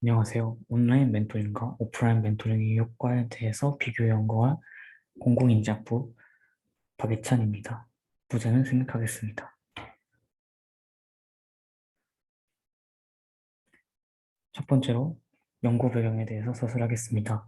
안녕하세요. 온라인 멘토링과 오프라인 멘토링의 효과에 대해서 비교 연구할 공공인지학부 박예찬입니다. 부제는 생략하겠습니다. 첫 번째로 연구 배경에 대해서 서술하겠습니다.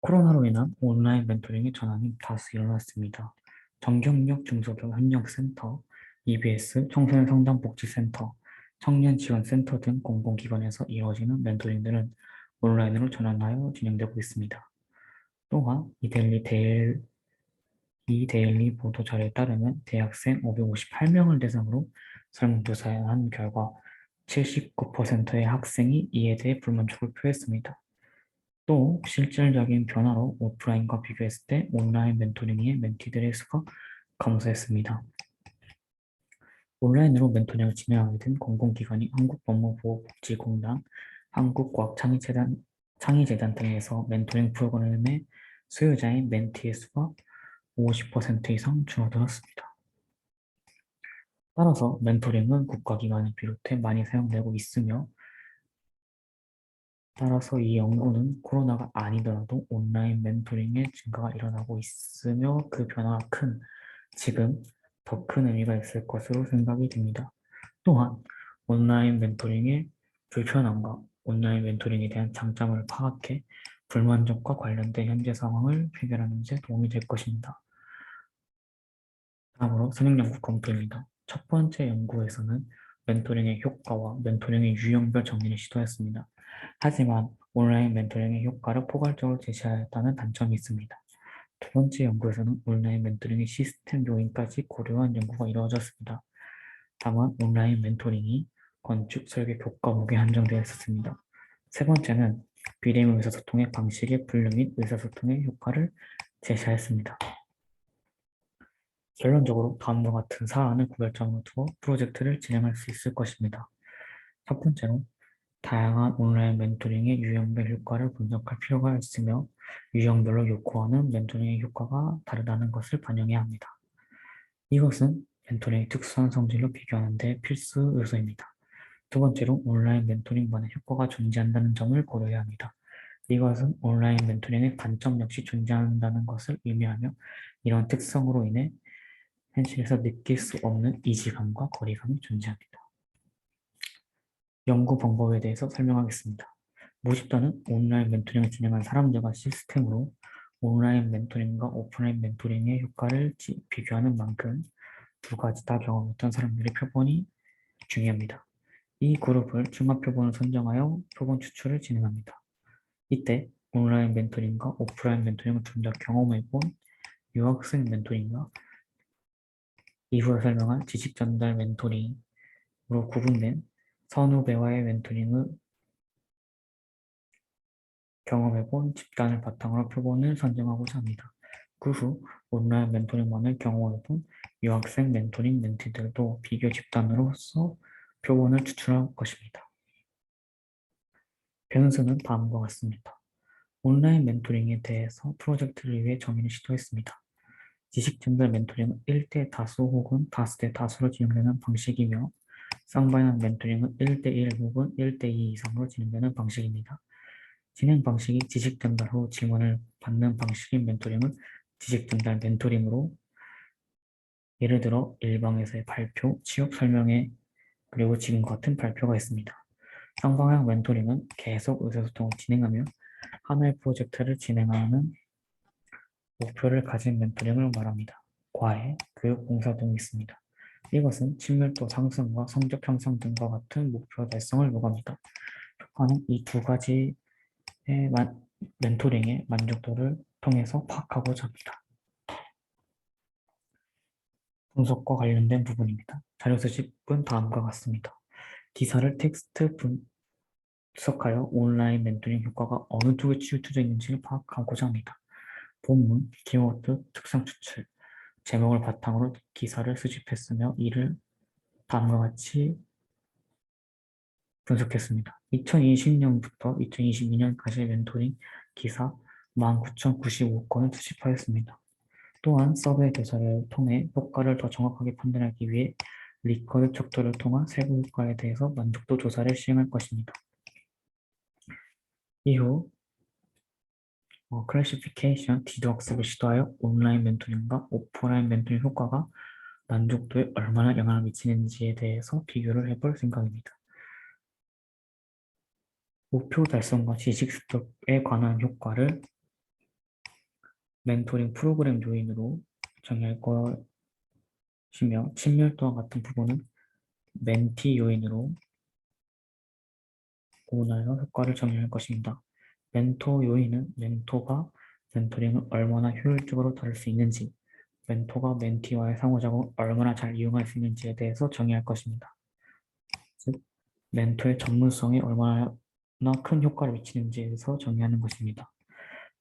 코로나로 인한 온라인 멘토링의 전환이 다수 일어났습니다. 정경력 중소기업 협력센터, EBS, 청소년 성장복지센터, 청년지원센터 등 공공기관에서 이루어지는 멘토링들은 온라인으로 전환하여 진행되고 있습니다. 또한 이 데일리 보도자료에 따르면 대학생 558명을 대상으로 설문조사한 결과 79%의 학생이 이에 대해 불만족을 표했습니다. 또 실질적인 변화로 오프라인과 비교했을 때 온라인 멘토링의 멘티들의 수가 감소했습니다. 온라인으로 멘토링을 진행하게 된 공공기관이 한국법무보호복지공단, 한국과학창의재단 등에서 멘토링 프로그램의 수요자인 멘티의 수가 50% 이상 줄어들었습니다. 따라서 멘토링은 국가기관을 비롯해 많이 사용되고 있으며, 따라서 이 연구는 코로나가 아니더라도 온라인 멘토링의 증가가 일어나고 있으며 그 변화가 지금 더 큰 의미가 있을 것으로 생각이 됩니다. 또한 온라인 멘토링의 불편함과 온라인 멘토링에 대한 장점을 파악해 불만족과 관련된 현재 상황을 해결하는 데 도움이 될 것입니다. 다음으로 선행연구 검토입니다. 첫 번째 연구에서는 멘토링의 효과와 멘토링의 유형별 정리를 시도했습니다. 하지만 온라인 멘토링의 효과를 포괄적으로 제시하였다는 단점이 있습니다. 두 번째 연구에서는 온라인 멘토링의 시스템 요인까지 고려한 연구가 이루어졌습니다. 다만 온라인 멘토링이 건축, 설계, 교과, 무게 한정되어 있었습니다. 세 번째는 비대면 의사소통의 방식의 분류 및 의사소통의 효과를 제시하였습니다. 결론적으로 다음과 같은 사안을 구별점으로 두어 프로젝트를 진행할 수 있을 것입니다. 첫 번째로 다양한 온라인 멘토링의 유형별 효과를 분석할 필요가 있으며 유형별로 요구하는 멘토링의 효과가 다르다는 것을 반영해야 합니다. 이것은 멘토링의 특수한 성질로 비교하는 데 필수 요소입니다. 두 번째로 온라인 멘토링만의 효과가 존재한다는 점을 고려해야 합니다. 이것은 온라인 멘토링의 단점 역시 존재한다는 것을 의미하며 이런 특성으로 인해 현실에서 느낄 수 없는 이질감과 거리감이 존재합니다. 연구 방법에 대해서 설명하겠습니다. 모집단은 온라인 멘토링을 진행한 사람들과 시스템으로 온라인 멘토링과 오프라인 멘토링의 효과를 비교하는 만큼 두 가지 다 경험했던 사람들의 표본이 중요합니다. 이 그룹을 종합 표본을 선정하여 표본 추출을 진행합니다. 이때 온라인 멘토링과 오프라인 멘토링을 좀 더 경험해본 유학생 멘토링과 이후에 설명한 지식 전달 멘토링으로 구분된 선후배와의 멘토링을 경험해본 집단을 바탕으로 표본을 선정하고자 합니다. 그 후 온라인 멘토링만을 경험해본 유학생 멘토링 멘티들도 비교 집단으로서 표본을 추출할 것입니다. 변수는 다음과 같습니다. 온라인 멘토링에 대해서 프로젝트를 위해 정의를 시도했습니다. 지식 전달 멘토링은 1대 다수 혹은 다수대 다수로 진행되는 방식이며 쌍방향 멘토링은 1대1 혹은 1대2 이상으로 진행되는 방식입니다. 진행 방식이 지식 전달 후 질문을 받는 방식인 멘토링은 지식 전달 멘토링으로 예를 들어 일방에서의 발표, 취업 설명회, 그리고 지금과 같은 발표가 있습니다. 쌍방향 멘토링은 계속 의사소통을 진행하며 하나의 프로젝트를 진행하는 목표를 가진 멘토링을 말합니다. 과외, 교육 봉사 등이 있습니다. 이것은 친밀도 상승과 성적 향상 등과 같은 목표 달성을 요구합니다. 효과는 이 두 가지의 멘토링의 만족도를 통해서 파악하고자 합니다. 분석과 관련된 부분입니다. 자료 수집은 다음과 같습니다. 기사를 텍스트 분석하여 온라인 멘토링 효과가 어느 쪽에 치우쳐져 있는지를 파악하고자 합니다. 본문, 키워드, 특성 추출, 제목을 바탕으로 기사를 수집했으며 이를 다음과 같이 분석했습니다. 2020년부터 2022년까지의 멘토링 기사 19,095건을 수집하였습니다. 또한 서베이 조사를 통해 효과를 더 정확하게 판단하기 위해 리커드 척도를 통한 세부 효과에 대해서 만족도 조사를 시행할 것입니다. 이후 클래시피케이션 디도학습을 시도하여 온라인 멘토링과 오프라인 mentoring 효과가 만족도에 얼마나 영향을 미치는지에 대해서 비교를 해볼 생각입니다. 목표 달성과 지식 습득에 관한 효과를 멘토링 프로그램 요인으로 정의할 것이며 친밀도와 같은 부분은 멘티 요인으로 구분하여 효과를 정의할 것입니다. 멘토 요인은 멘토가 멘토링을 얼마나 효율적으로 다룰 수 있는지, 멘토가 멘티와의 상호작용을 얼마나 잘 이용할 수 있는지에 대해서 정의할 것입니다. 즉, 멘토의 전문성이 얼마나 큰 효과를 미치는지에 대해서 정의하는 것입니다.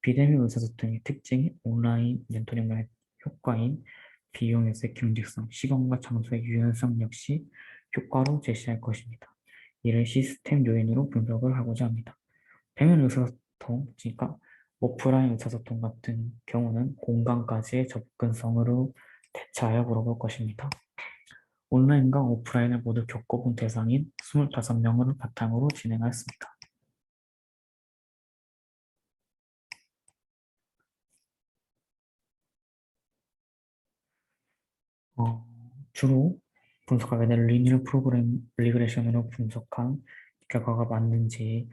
비대면 의사소통의 특징이 온라인 멘토링의 효과인 비용에서의 경직성, 시간과 장소의 유연성 역시 효과로 제시할 것입니다. 이를 시스템 요인으로 분석을 하고자 합니다. 대면 의사소통, 그러니까 오프라인 의사소통 같은 경우는 공간까지의 접근성으로 대처하여 물어볼 것입니다. 온라인과 오프라인을 모두 겪어본 대상인 25명을 바탕으로 진행하였습니다. 주로 분석하게 된 리니어 프로그램 리그레션으로 분석한 결과가 맞는지를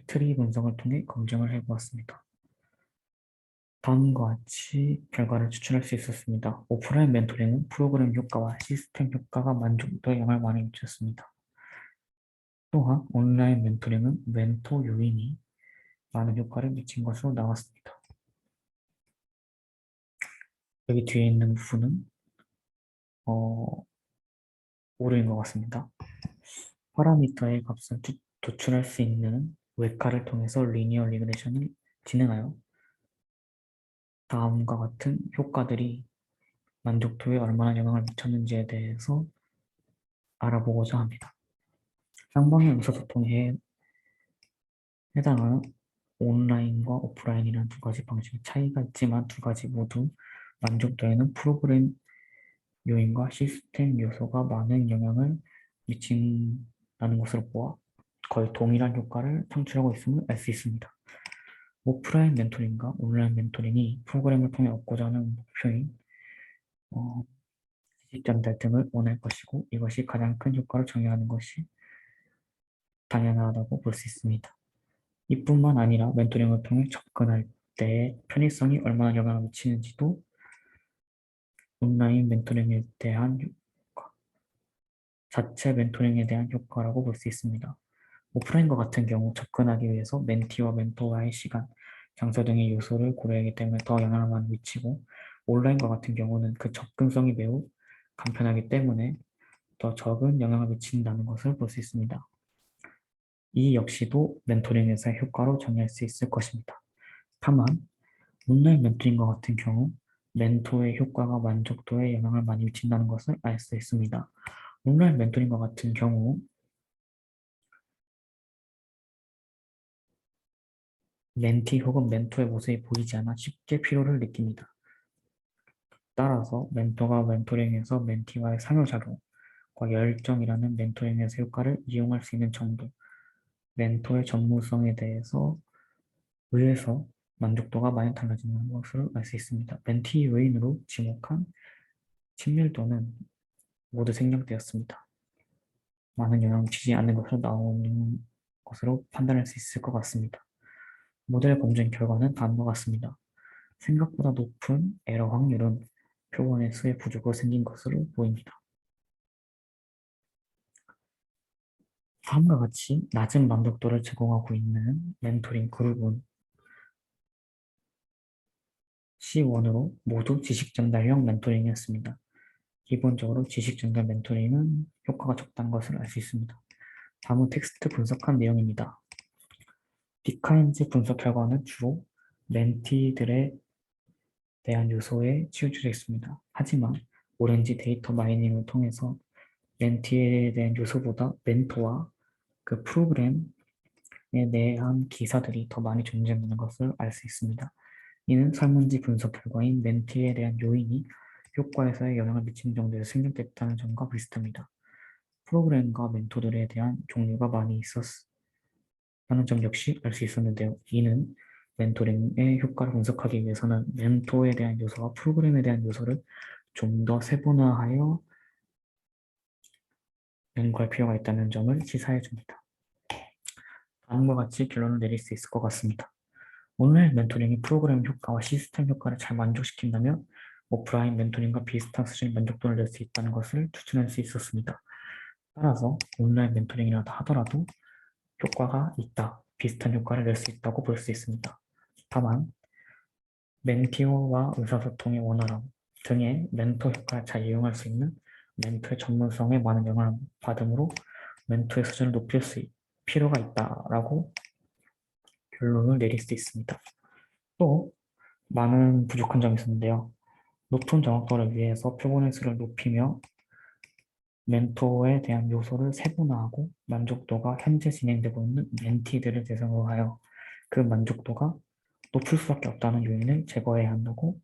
트리 분석을 통해 검증을 해보았습니다. 다음과 같이 결과를 추출할 수 있었습니다. 오프라인 멘토링은 프로그램 효과와 시스템 효과가 만족도에 영향을 많이 미쳤습니다. 또한 온라인 멘토링은 멘토 요인이 많은 효과를 미친 것으로 나왔습니다. 여기 뒤에 있는 부분은 오류인 것 같습니다. 파라미터의 값을 도출할 수 있는 웹카를 통해서 리니어 리그레션을 진행하여 다음과 같은 효과들이 만족도에 얼마나 영향을 미쳤는지에 대해서 알아보고자 합니다. 쌍방향 의사소통에 해당하는 온라인과 오프라인이라는 두 가지 방식의 차이가 있지만 두 가지 모두 만족도에는 프로그램 요인과 시스템 요소가 많은 영향을 미친다는 것으로 보아 거의 동일한 효과를 창출하고 있음을 알 수 있습니다. 오프라인 멘토링과 온라인 멘토링이 프로그램을 통해 얻고자 하는 목표인 지식 전달 등을 원할 것이고 이것이 가장 큰 효과를 정의하는 것이 당연하다고 볼 수 있습니다. 이뿐만 아니라 멘토링을 통해 접근할 때의 편의성이 얼마나 영향을 미치는지도 온라인 멘토링에 대한 효과, 자체 멘토링에 대한 효과라고 볼 수 있습니다. 오프라인과 같은 경우 접근하기 위해서 멘티와 멘토와의 시간, 장소 등의 요소를 고려하기 때문에 더 영향을 많이 미치고 온라인과 같은 경우는 그 접근성이 매우 간편하기 때문에 더 적은 영향을 미친다는 것을 볼 수 있습니다. 이 역시도 멘토링에서의 효과로 정의할 수 있을 것입니다. 다만 온라인 멘토링과 같은 경우 멘토의 효과가 만족도에 영향을 많이 미친다는 것을 알 수 있습니다. 온라인 멘토링과 같은 경우 멘티 혹은 멘토의 모습이 보이지 않아 쉽게 피로를 느낍니다. 따라서 멘토가 멘토링에서 멘티와의 상호작용과 열정이라는 멘토링에서 효과를 이용할 수 있는 정도, 멘토의 전문성에 대해서 의해서 만족도가 많이 달라지는 것을 알 수 있습니다. 멘티 요인으로 지목한 친밀도는 모두 생략되었습니다. 많은 영향을 주지 않는 것으로 나오는 것으로 판단할 수 있을 것 같습니다. 모델 검증 결과는 다음과 같습니다. 생각보다 높은 에러 확률은 표본의 수의 부족으로 생긴 것으로 보입니다. 다음과 같이 낮은 만족도를 제공하고 있는 멘토링 그룹은 C1으로 모두 지식 전달형 멘토링이었습니다. 기본적으로 지식 전달 멘토링은 효과가 적다는 것을 알 수 있습니다. 다음은 텍스트 분석한 내용입니다. 디카인즈 분석 결과는 주로 멘티들에 대한 요소에 치우쳐져 있습니다. 하지만 오렌지 데이터 마이닝을 통해서 멘티에 대한 요소보다 멘토와 그 프로그램에 대한 기사들이 더 많이 존재하는 것을 알 수 있습니다. 이는 설문지 분석 결과인 멘티에 대한 요인이 효과에서의 영향을 미치는 정도에서 생략됐다는 점과 비슷합니다. 프로그램과 멘토들에 대한 종류가 많이 라는 점 역시 알 수 있었는데요. 이는 멘토링의 효과를 분석하기 위해서는 멘토에 대한 요소와 프로그램에 대한 요소를 좀 더 세분화하여 연구할 필요가 있다는 점을 시사해 줍니다. 다음과 같이 결론을 내릴 수 있을 것 같습니다. 온라인 멘토링이 프로그램 효과와 시스템 효과를 잘 만족시킨다면 오프라인 멘토링과 비슷한 수준의 만족도를 낼 수 있다는 것을 추천할 수 있었습니다. 따라서 온라인 멘토링이라도 하더라도 효과가 있다, 비슷한 효과를 낼 수 있다고 볼 수 있습니다. 다만 멘티어와 의사소통의 원활함 등의 멘토 효과를 잘 이용할 수 있는 멘토의 전문성에 많은 영향을 받으므로 멘토의 수준을 높일 필요가 있다라고 결론을 내릴 수 있습니다. 또 많은 부족한 점이 있었는데요. 높은 정확도를 위해서 표본의 수를 높이며 멘토에 대한 요소를 세분화하고 만족도가 현재 진행되고 있는 멘티들을 대상으로 하여 그 만족도가 높을 수밖에 없다는 요인을 제거해야 한다고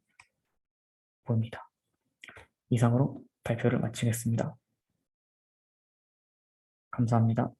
봅니다. 이상으로 발표를 마치겠습니다. 감사합니다.